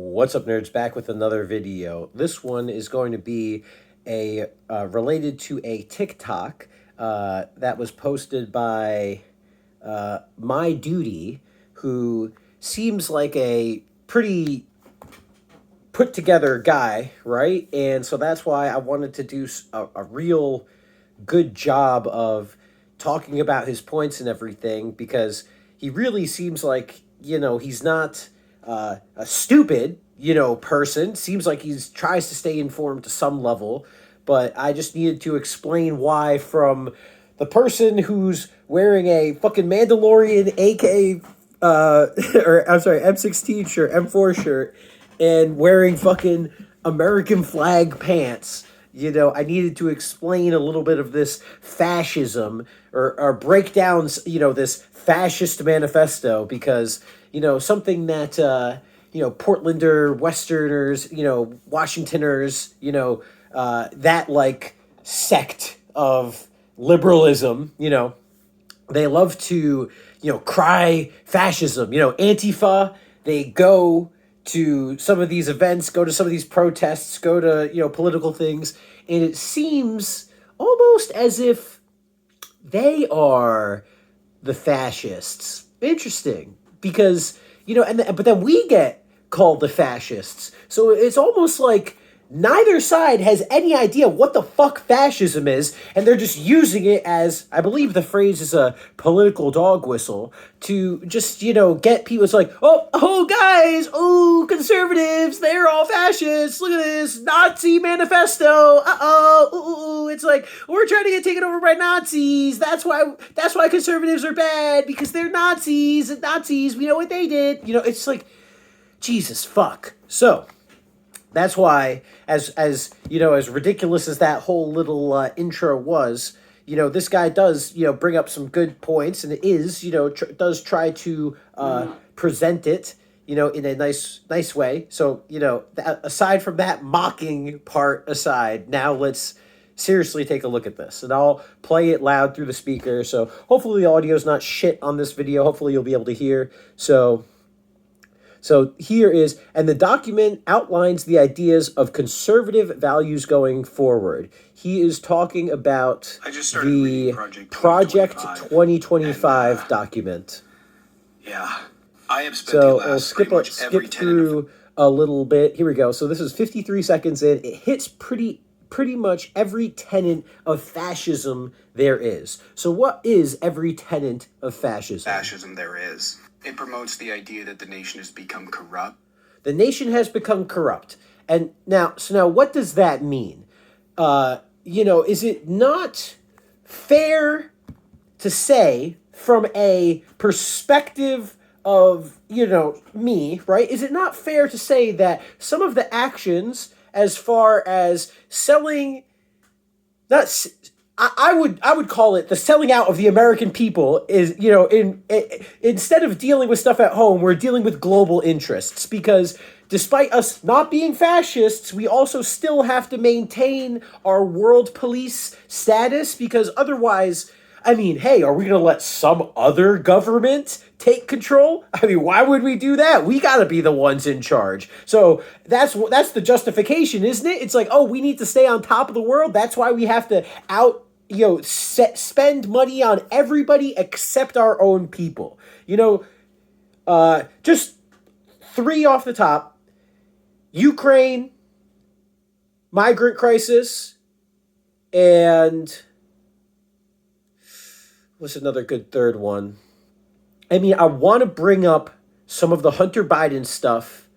What's up, nerds? Back with another video. This one is going to be a related to a TikTok that was posted by My Duty, who seems like a pretty put together guy, right? And so that's why I wanted to do a real good job of talking about his points and everything, because he really seems like, he's not a stupid, person. Seems like he's tries to stay informed to some level, but I just needed to explain why from the person who's wearing a fucking Mandalorian AK or I'm sorry, M16 shirt, M4 shirt, and wearing fucking American flag pants. I needed to explain a little bit of this fascism or break down, this fascist manifesto, because, something that, Portlander, Westerners, Washingtoners, that like sect of liberalism, they love to, cry fascism, Antifa, they go to some of these events, go to some of these protests, go to, political things, and it seems almost as if they are the fascists. Interesting, because, but then we get called the fascists. So it's almost like neither side has any idea what the fuck fascism is, and they're just using it as, I believe the phrase is a political dog whistle, to just, get people. It's like, oh, guys, oh, conservatives, they're all fascists. Look at this Nazi manifesto. Uh-oh, ooh. It's like, we're trying to get taken over by Nazis. That's why conservatives are bad, because they're Nazis, and Nazis, we know what they did. It's like, Jesus fuck. So that's why, as ridiculous as that whole little intro was, this guy does, bring up some good points, and it is, does try to present it, in a nice way. So, aside from that mocking part aside, now let's seriously take a look at this, and I'll play it loud through the speaker. So hopefully the audio's not shit on this video. Hopefully you'll be able to hear. So here is, and the document outlines the ideas of conservative values going forward. He is talking about the Project 2025 and, document. Yeah, I have spent so the last I'll skip through a little bit. Here we go. So this is 53 seconds in. It hits pretty much every tenet of fascism there is. So what is every tenet of fascism? Fascism there is. It promotes the idea that the nation has become corrupt. The nation has become corrupt. And now what does that mean? Is it not fair to say, from a perspective of, me, right? Is it not fair to say that some of the actions as far as selling, I would call it the selling out of the American people is, instead of dealing with stuff at home, we're dealing with global interests, because despite us not being fascists, we also still have to maintain our world police status, because otherwise, hey, are we going to let some other government take control? Why would we do that? We got to be the ones in charge. So that's the justification, isn't it? It's like, oh, we need to stay on top of the world. That's why we have to spend money on everybody except our own people. Just three off the top: Ukraine, migrant crisis, and what's another good third one? I want to bring up some of the Hunter Biden stuff.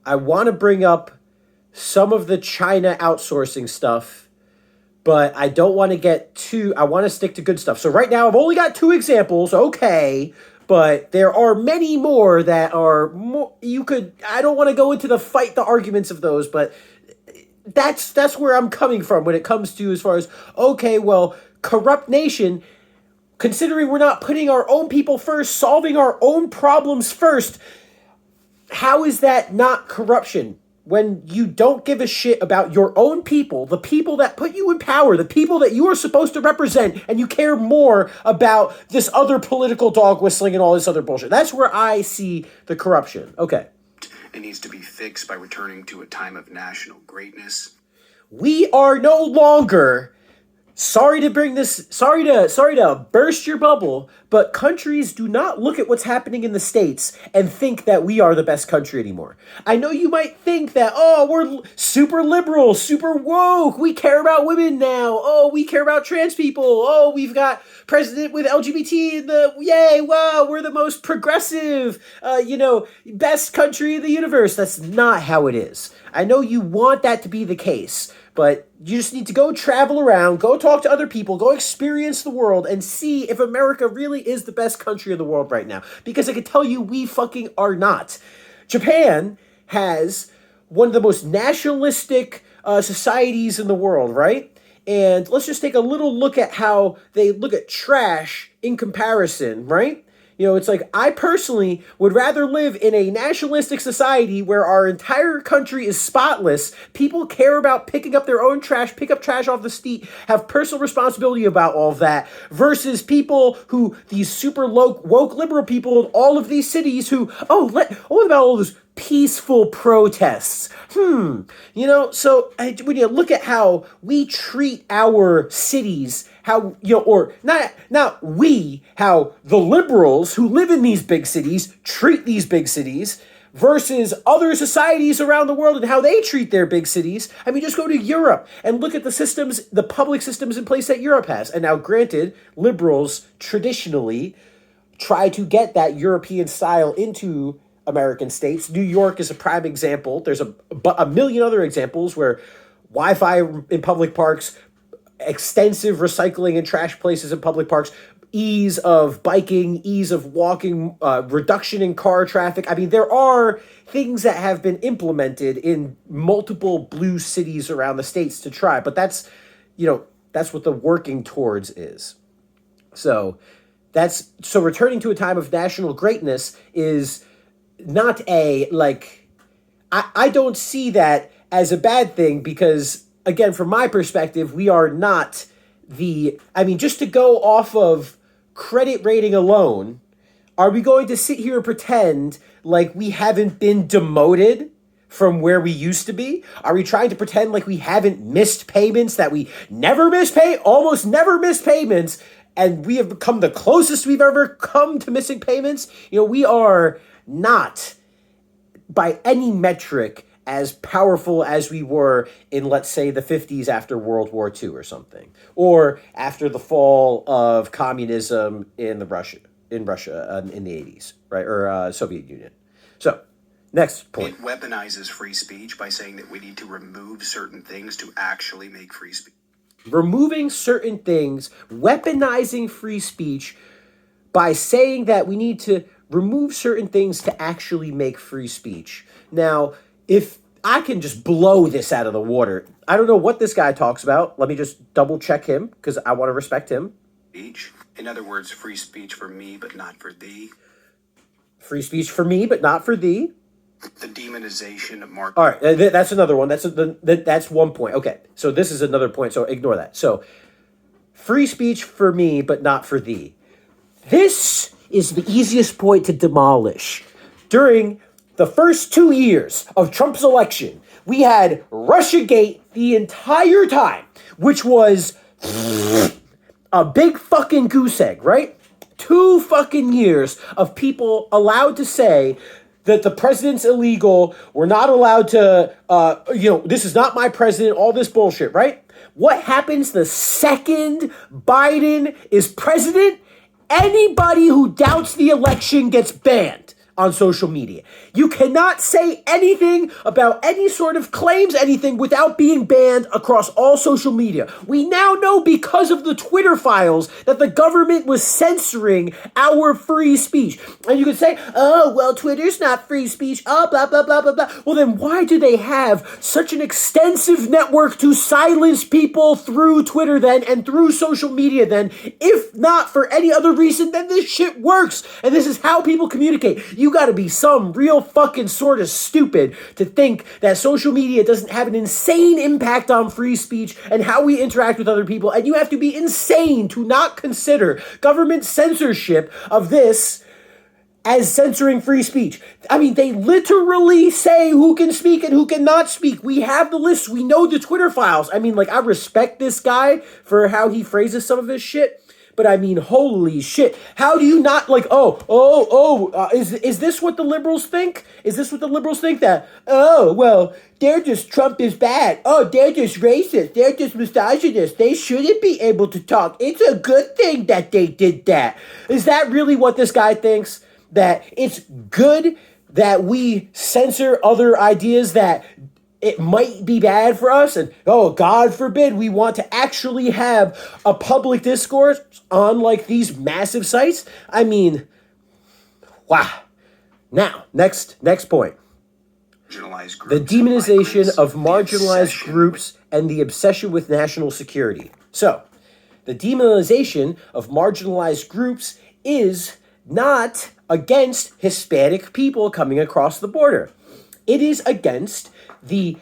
I want to bring up some of the China outsourcing stuff, but I don't want to get too, I want to stick to good stuff. So right now I've only got two examples, okay, but there are many more that are more, I don't want to go into the arguments of those, but that's where I'm coming from when it comes to, as far as, okay, well, corrupt nation, considering we're not putting our own people first, solving our own problems first, how is that not corruption? When you don't give a shit about your own people, the people that put you in power, the people that you are supposed to represent, and you care more about this other political dog whistling and all this other bullshit. That's where I see the corruption. Okay. It needs to be fixed by returning to a time of national greatness. We are no longer, sorry to burst your bubble, but countries do not look at what's happening in the States and think that we are the best country anymore. I know you might think that, oh, we're super liberal, super woke, we care about women now, oh, we care about trans people, oh, we've got president with LGBT in the, yay, wow, we're the most progressive, best country in the universe. That's not how it is. I know you want that to be the case, but you just need to go travel around, go talk to other people, go experience the world, and see if America really is the best country in the world right now. Because I can tell you, we fucking are not. Japan has one of the most nationalistic societies in the world, right? And let's just take a little look at how they look at trash in comparison, right? It's like, I personally would rather live in a nationalistic society where our entire country is spotless, people care about picking up their own trash, pick up trash off the street, have personal responsibility about all of that, versus people who, these super woke liberal people in all of these cities who, what about all those peaceful protests? So when you look at how we treat our cities, how, or not we, how the liberals who live in these big cities treat these big cities versus other societies around the world and how they treat their big cities. I mean, just go to Europe and look at the systems, the public systems in place that Europe has. And now, granted, liberals traditionally try to get that European style into American states. New York is a prime example. There's a million other examples where Wi-Fi in public parks, extensive recycling and trash places in public parks, ease of biking, ease of walking, reduction in car traffic. I mean, there are things that have been implemented in multiple blue cities around the states to try, but that's what the working towards is. So returning to a time of national greatness is not I don't see that as a bad thing because, again, from my perspective, we are not just to go off of credit rating alone, are we going to sit here and pretend like we haven't been demoted from where we used to be? Are we trying to pretend like we haven't missed payments, that we almost never miss payments, and we have become the closest we've ever come to missing payments? We are not, by any metric, as powerful as we were in, let's say, the 50s after World War II or something, or after the fall of communism in Russia in the 80s, right, or Soviet Union. So, next point. It weaponizes free speech by saying that we need to remove certain things to actually make free speech. Removing certain things, weaponizing free speech by saying that we need to remove certain things to actually make free speech. Now, if I can just blow this out of the water, I don't know what this guy talks about. Let me just double check him because I want to respect him. Speech. In other words, free speech for me, but not for thee. Free speech for me, but not for thee. The demonization of market. All right, that's another one. That's one point. Okay, so this is another point, so ignore that. So, free speech for me, but not for thee. This is the easiest point to demolish. During the first 2 years of Trump's election, we had Russiagate the entire time, which was a big fucking goose egg, right? 2 fucking years of people allowed to say that the president's illegal, we're not allowed to, this is not my president, all this bullshit, right? What happens the second Biden is president? Anybody who doubts the election gets banned on social media. You cannot say anything about any sort of claims, anything, without being banned across all social media. We now know because of the Twitter files that the government was censoring our free speech. And you could say, oh, well, Twitter's not free speech, oh, blah, blah, blah, blah, blah. Well, then why do they have such an extensive network to silence people through Twitter then and through social media then? If not for any other reason, then this shit works. And this is how people communicate. You gotta be some real fucking sort of stupid to think that social media doesn't have an insane impact on free speech and how we interact with other people. And you have to be insane to not consider government censorship of this as censoring free speech. I mean, they literally say who can speak and who cannot speak. We have the lists. We know the Twitter files. I mean, like, I respect this guy for how he phrases some of his shit. But I mean, holy shit. How do you not, like, is this what the liberals think? Is this what the liberals think that, oh, well, they're just, Trump is bad. Oh, they're just racist. They're just misogynist. They shouldn't be able to talk. It's a good thing that they did that. Is that really what this guy thinks? That it's good that we censor other ideas that it might be bad for us, and oh, God forbid we want to actually have a public discourse on like these massive sites? I mean, wow. Now, next point. The demonization of marginalized groups and the obsession with national security. So, the demonization of marginalized groups is not against Hispanic people coming across the border. It is against the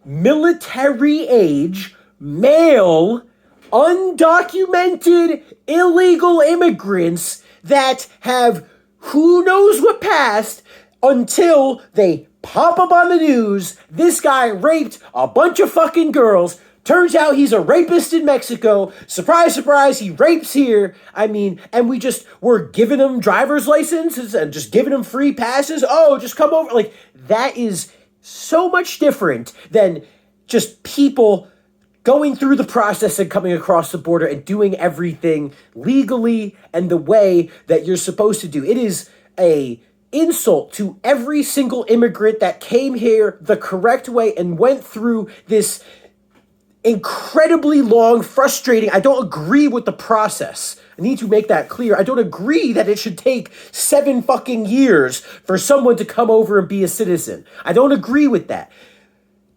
military age, male, undocumented, illegal immigrants that have who knows what past until they pop up on the news. This guy raped a bunch of fucking girls. Turns out he's a rapist in Mexico. Surprise, surprise, he rapes here. I mean, and we're giving him driver's licenses and just giving him free passes. Oh, just come over. Like, that is so much different than just people going through the process and coming across the border and doing everything legally and the way that you're supposed to do. It is a insult to every single immigrant that came here the correct way and went through this incredibly long, frustrating. I don't agree with the process. I need to make that clear. I don't agree that it should take 7 fucking years for someone to come over and be a citizen. I don't agree with that.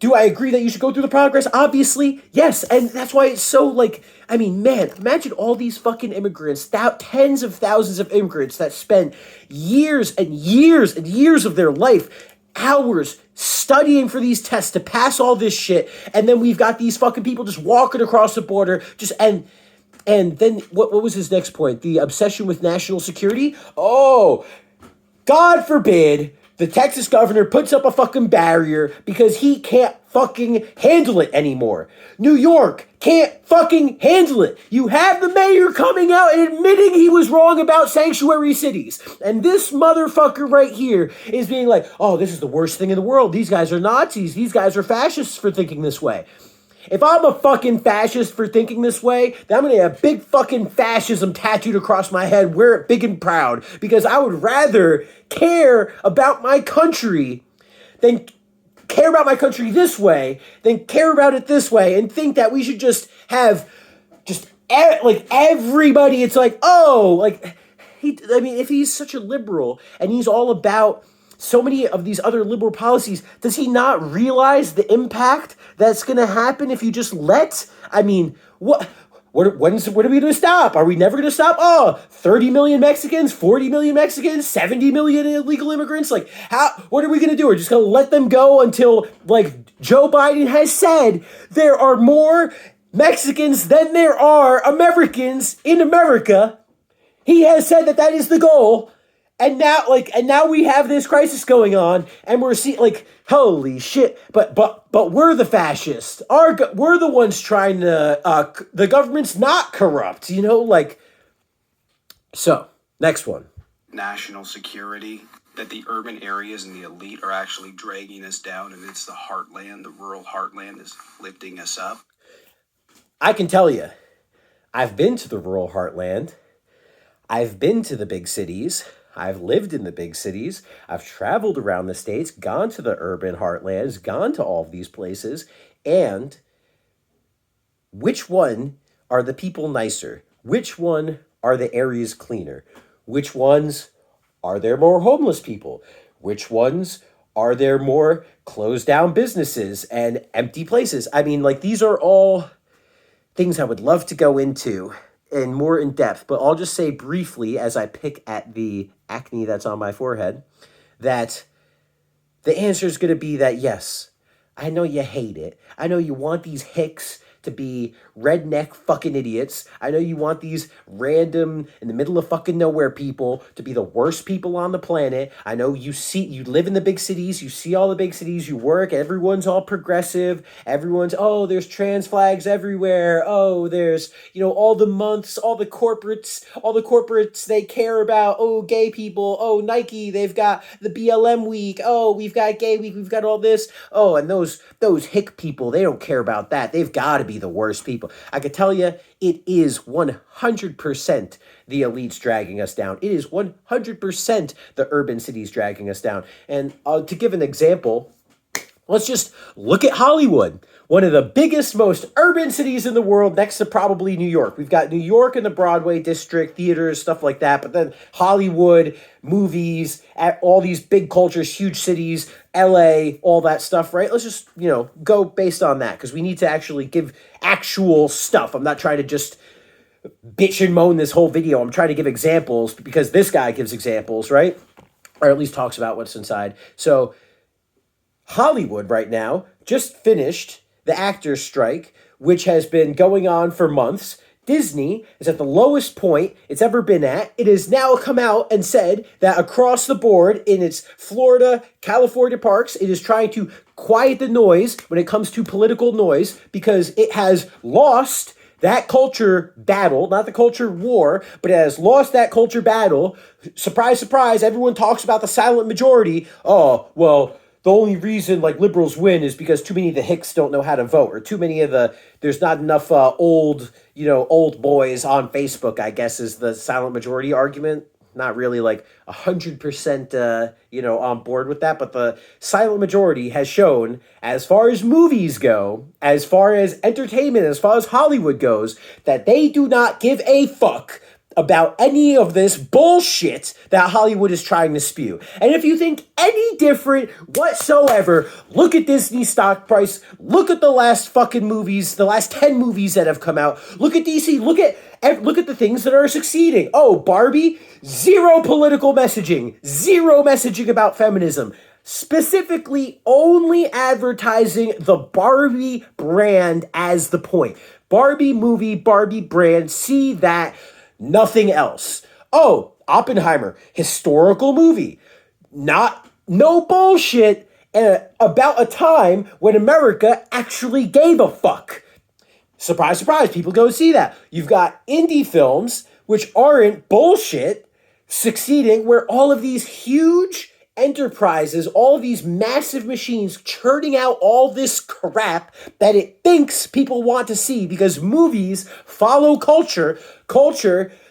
Do I agree that you should go through the progress? Obviously, yes. And that's why it's so, like, I mean, man, imagine all these fucking immigrants, tens of thousands of immigrants that spend years and years and years of their life, hours studying for these tests to pass all this shit. And then we've got these fucking people just walking across the border, and then what was his next point? The obsession with national security? Oh, God forbid the Texas governor puts up a fucking barrier because he can't fucking handle it anymore. New York can't fucking handle it. You have the mayor coming out and admitting he was wrong about sanctuary cities. And this motherfucker right here is being like, oh, this is the worst thing in the world. These guys are Nazis. These guys are fascists for thinking this way. If I'm a fucking fascist for thinking this way, then I'm going to have big fucking fascism tattooed across my head, wear it big and proud, because I would rather care about my country than care about my country this way, than care about it this way, and think that we should just have like everybody. It's like, oh, like, if he's such a liberal and he's all about so many of these other liberal policies, does he not realize the impact that's going to happen if you just let? I mean, when are we going to stop? Are we never going to stop? Oh, 30 million Mexicans, 40 million Mexicans, 70 million illegal immigrants. Like, what are we going to do? We're just going to let them go until, like, Joe Biden has said there are more Mexicans than there are Americans in America. He has said that is the goal. And now we have this crisis going on, and we're seeing, like, holy shit. But we're the fascists. We're the ones trying to. The government's not corrupt, like. So, next one. National security. That the urban areas and the elite are actually dragging us down, and it's the heartland, the rural heartland, is lifting us up. I can tell you, I've been to the rural heartland. I've been to the big cities. I've lived in the big cities. I've traveled around the states, gone to the urban heartlands, gone to all of these places. And which one are the people nicer? Which one are the areas cleaner? Which ones are there more homeless people? Which ones are there more closed down businesses and empty places? I mean, like, these are all things I would love to go into and more in depth, but I'll just say briefly as I pick at the acne that's on my forehead, that the answer is going to be that yes, I know you hate it. I know you want these hicks to be redneck fucking idiots. I know you want these random, in the middle of fucking nowhere people to be the worst people on the planet. I know you live in the big cities, you see all the big cities, you work, everyone's all progressive, everyone's, oh, there's trans flags everywhere, oh, there's, all the months, all the corporates, they care about, oh, gay people, oh, Nike, they've got the BLM week, oh, we've got gay week, we've got all this, oh, and those hick people, they don't care about that, they've got to be the worst people. I could tell you, it is 100% the elites dragging us down. It is 100% the urban cities dragging us down. And to give an example, let's just look at Hollywood, one of the biggest, most urban cities in the world, next to probably New York. We've got New York and the Broadway district, theaters, stuff like that. But then Hollywood, movies, all these big cultures, huge cities, LA, all that stuff, right? Let's just, go based on that, because we need to actually give actual stuff. I'm not trying to just bitch and moan this whole video. I'm trying to give examples, because this guy gives examples, right? Or at least talks about what's inside. So Hollywood right now just finished the actors' strike, which has been going on for months. Disney is at the lowest point it's ever been at. It has now come out and said that across the board in its Florida, California parks, it is trying to quiet the noise when it comes to political noise, because it has lost that culture battle, not the culture war, but it has lost that culture battle. Surprise, surprise, everyone talks about the silent majority. Oh, well, the only reason liberals win is because too many of the hicks don't know how to vote, or too many of there's not enough old boys on Facebook, I guess, is the silent majority argument. Not really 100%, on board with that, but the silent majority has shown, as far as movies go, as far as entertainment, as far as Hollywood goes, that they do not give a fuck about any of this bullshit that Hollywood is trying to spew. And if you think any different whatsoever, look at Disney stock price, look at the last fucking movies, the last 10 movies that have come out, look at DC, look at the things that are succeeding. Oh, Barbie, zero political messaging, zero messaging about feminism, specifically only advertising the Barbie brand as the point. Barbie movie, Barbie brand, see that. Nothing else. Oh, Oppenheimer, historical movie. No bullshit about a time when America actually gave a fuck. Surprise, surprise, people go see that. You've got indie films, which aren't bullshit, succeeding, where all of these huge enterprises, all of these massive machines churning out all this crap that it thinks people want to see, because movies follow culture,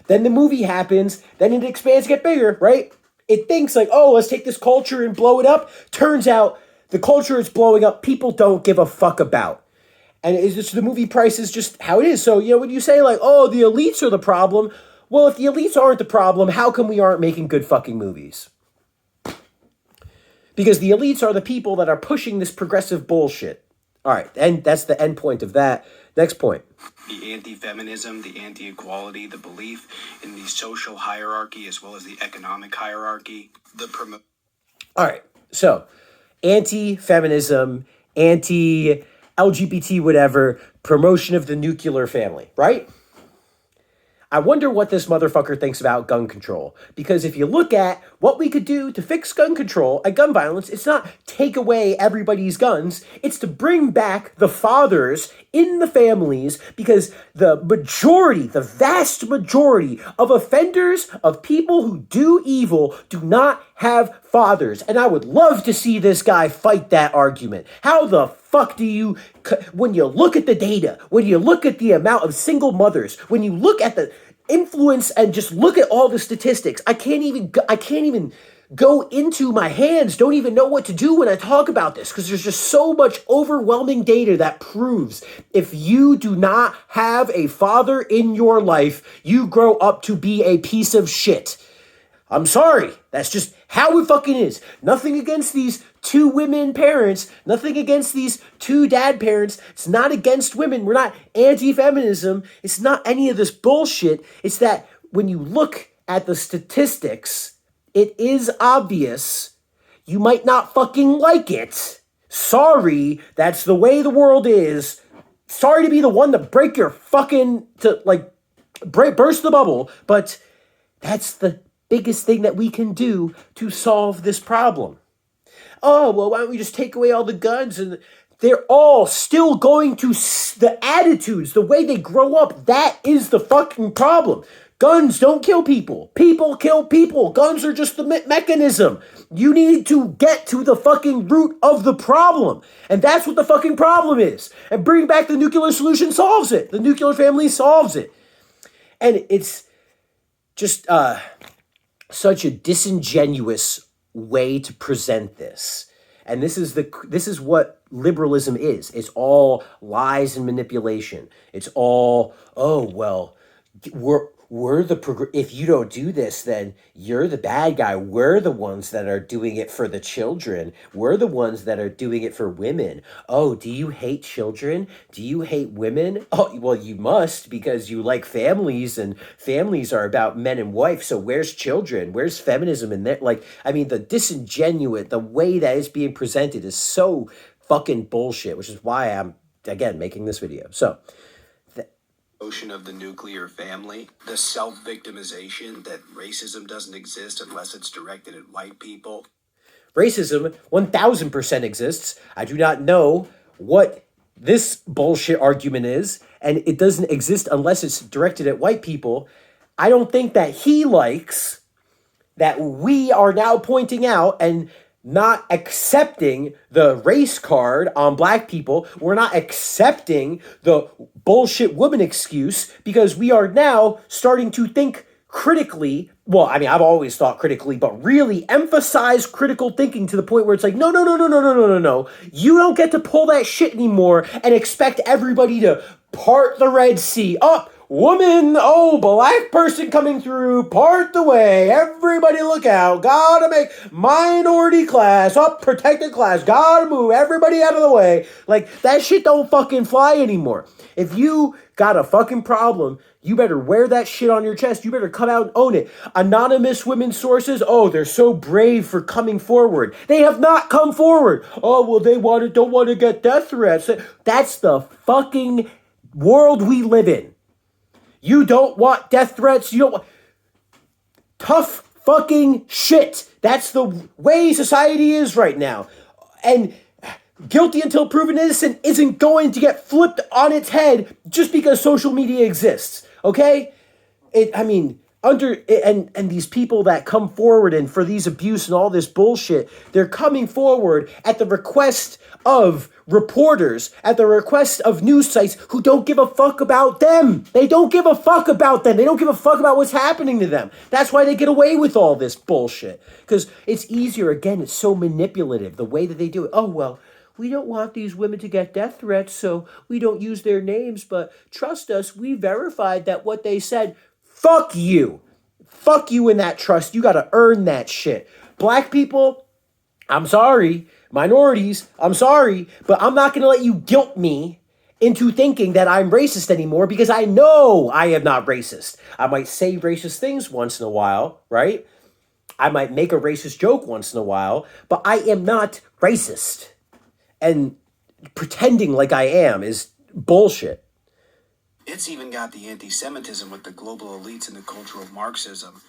then the movie happens, then it expands, get bigger, right? It thinks oh, let's take this culture and blow it up. Turns out the culture it's blowing up, people don't give a fuck about. And it's just, the movie price is just how it is. So, when you say oh, the elites are the problem, well, if the elites aren't the problem, how come we aren't making good fucking movies? Because the elites are the people that are pushing this progressive bullshit. All right, and that's the end point of that. Next point. The anti-feminism, the anti-equality, the belief in the social hierarchy as well as the economic hierarchy, All right, so anti-feminism, anti-LGBT, whatever, promotion of the nuclear family, right? I wonder what this motherfucker thinks about gun control. Because if you look at what we could do to fix gun control and gun violence, it's not take away everybody's guns. It's to bring back the fathers in the families, because the vast majority of offenders, of people who do evil, do not have fathers. And I would love to see this guy fight that argument. How the fuck do you, when you look at the data, when you look at the amount of single mothers, when you look at the influence and just look at all the statistics, I can't even go into my hands, don't even know what to do when I talk about this, because there's just so much overwhelming data that proves if you do not have a father in your life, you grow up to be a piece of shit. I'm sorry. That's just how it fucking is. Nothing against these two women parents. Nothing against these two dad parents. It's not against women. We're not anti-feminism. It's not any of this bullshit. It's that when you look at the statistics, it is obvious. You might not fucking like it. Sorry. That's the way the world is. sorry to be the one to break your fucking, to like burst the bubble, but that's the biggest thing that we can do to solve this problem. Oh, well, why don't we just take away all the guns? And they're all still going to, the attitudes, the way they grow up, that is the fucking problem. Guns don't kill people. People kill people. Guns are just the mechanism. You need to get to the fucking root of the problem. And that's what the fucking problem is. And bringing back the nuclear solution solves it. The nuclear family solves it. And it's just such a disingenuous way to present this. And this is what liberalism is. It's all lies and manipulation. It's all, oh, well, we're the if you don't do this, then you're the bad guy. We're the ones that are doing it for the children. We're the ones that are doing it for women. Oh, do you hate children? Do you hate women? Oh, well, you must, because you like families, and families are about men and wife. So where's children? Where's feminism in there? Like, I mean, the disingenuous, the way that is being presented is so fucking bullshit, which is why I'm, again, making this video. So, notion of the nuclear family, the self-victimization that racism doesn't exist unless it's directed at white people. Racism 1000% exists. I do not know what this bullshit argument is, and it doesn't exist unless it's directed at white people. I don't think that he likes that we are now pointing out and not accepting the race card on black people. We're not accepting the bullshit woman excuse, because we are now starting to think critically. Well, I mean, I've always thought critically, but really emphasize critical thinking to the point where it's like, no. You don't get to pull that shit anymore and expect everybody to part the Red Sea. Up. Woman, oh, black person coming through, part the way, everybody look out, gotta make minority class, up, protected class, gotta move, everybody out of the way. Like, that shit don't fucking fly anymore. If you got a fucking problem, you better wear that shit on your chest. You better come out and own it. Anonymous women's sources, oh, they're so brave for coming forward. They have not come forward. Oh, well, they don't want to get death threats. That's the fucking world we live in. You don't want death threats. You don't want tough fucking shit. That's the way society is right now. And guilty until proven innocent isn't going to get flipped on its head just because social media exists. Okay? And these people that come forward and for these abuse and all this bullshit, they're coming forward at the request of reporters, at the request of news sites who don't give a fuck about them. They don't give a fuck about them. They don't give a fuck about what's happening to them. That's why they get away with all this bullshit. Because it's easier. Again, it's so manipulative, the way that they do it. Oh, well, we don't want these women to get death threats, so we don't use their names. But trust us, we verified that what they said. Fuck you. Fuck you in that trust. You got to earn that shit. Black people, I'm sorry. Minorities, I'm sorry, but I'm not going to let you guilt me into thinking that I'm racist anymore, because I know I am not racist. I might say racist things once in a while, right? I might make a racist joke once in a while, but I am not racist. And pretending like I am is bullshit. It's even got the anti-Semitism with the global elites and the culture of Marxism.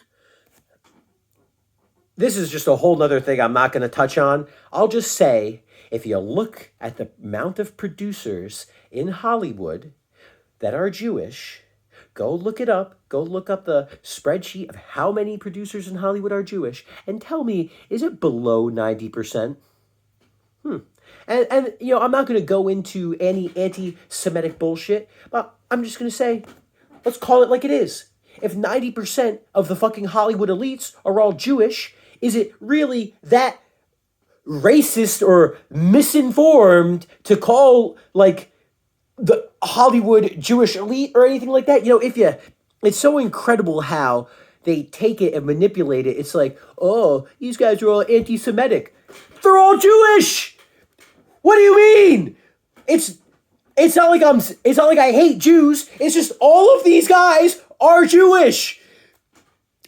This is just a whole nother thing I'm not going to touch on. I'll just say, if you look at the amount of producers in Hollywood that are Jewish, go look it up. Go look up the spreadsheet of how many producers in Hollywood are Jewish, and tell me, is it below 90%? And you know, I'm not going to go into any anti-Semitic bullshit, but I'm just going to say, let's call it like it is. If 90% of the fucking Hollywood elites are all Jewish, is it really that racist or misinformed to call, like, the Hollywood Jewish elite or anything like that? You know, it's so incredible how they take it and manipulate it. It's like, oh, these guys are all anti-Semitic. They're all Jewish! What do you mean? It's not like I hate Jews. It's just all of these guys are Jewish.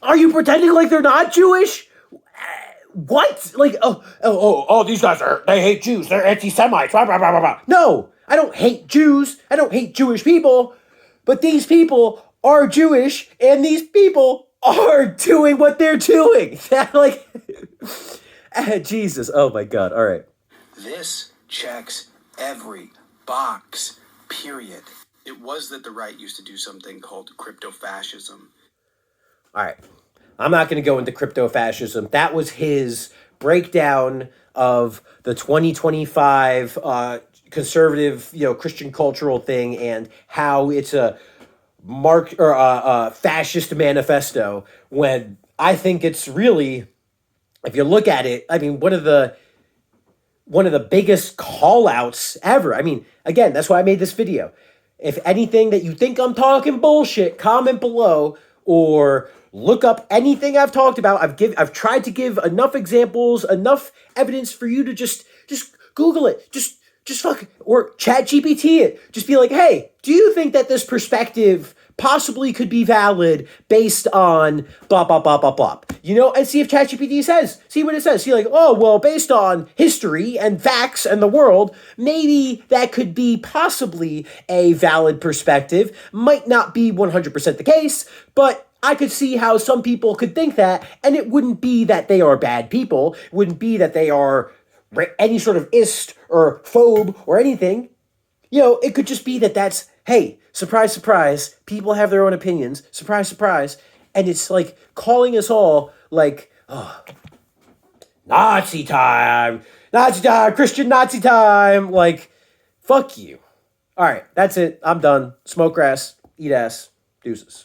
Are you pretending like they're not Jewish? What? Like, oh, these guys they hate Jews. They're anti-Semites. Blah, blah, blah, blah, blah. No, I don't hate Jews. I don't hate Jewish people. But these people are Jewish, and these people are doing what they're doing. Like, Jesus. Oh, my God. All right. This checks every box, period. It was that the right used to do something called crypto-fascism. All right. I'm not going to go into crypto-fascism. That was his breakdown of the 2025 conservative, Christian cultural thing, and how it's a fascist manifesto, when I think it's really, if you look at it, I mean, one of the biggest call outs ever. I mean, again, that's why I made this video. If anything that you think I'm talking bullshit, comment below or look up anything I've talked about. I've tried to give enough examples, enough evidence for you to just Google it. Just fuck, or chat GPT it. Just be like, hey, do you think that this perspective possibly could be valid based on blah, blah, blah, blah, blah. And see if ChatGPT see what it says. See, like, oh, well, based on history and facts and the world, maybe that could be possibly a valid perspective. Might not be 100% the case, but I could see how some people could think that, and it wouldn't be that they are bad people. It wouldn't be that they are any sort of ist or phobe or anything. It could just be that's, hey, surprise, surprise, people have their own opinions, surprise, surprise, and it's like calling us all like, oh, Nazi time, Christian Nazi time, like, fuck you. All right, that's it. I'm done. Smoke grass, eat ass, deuces.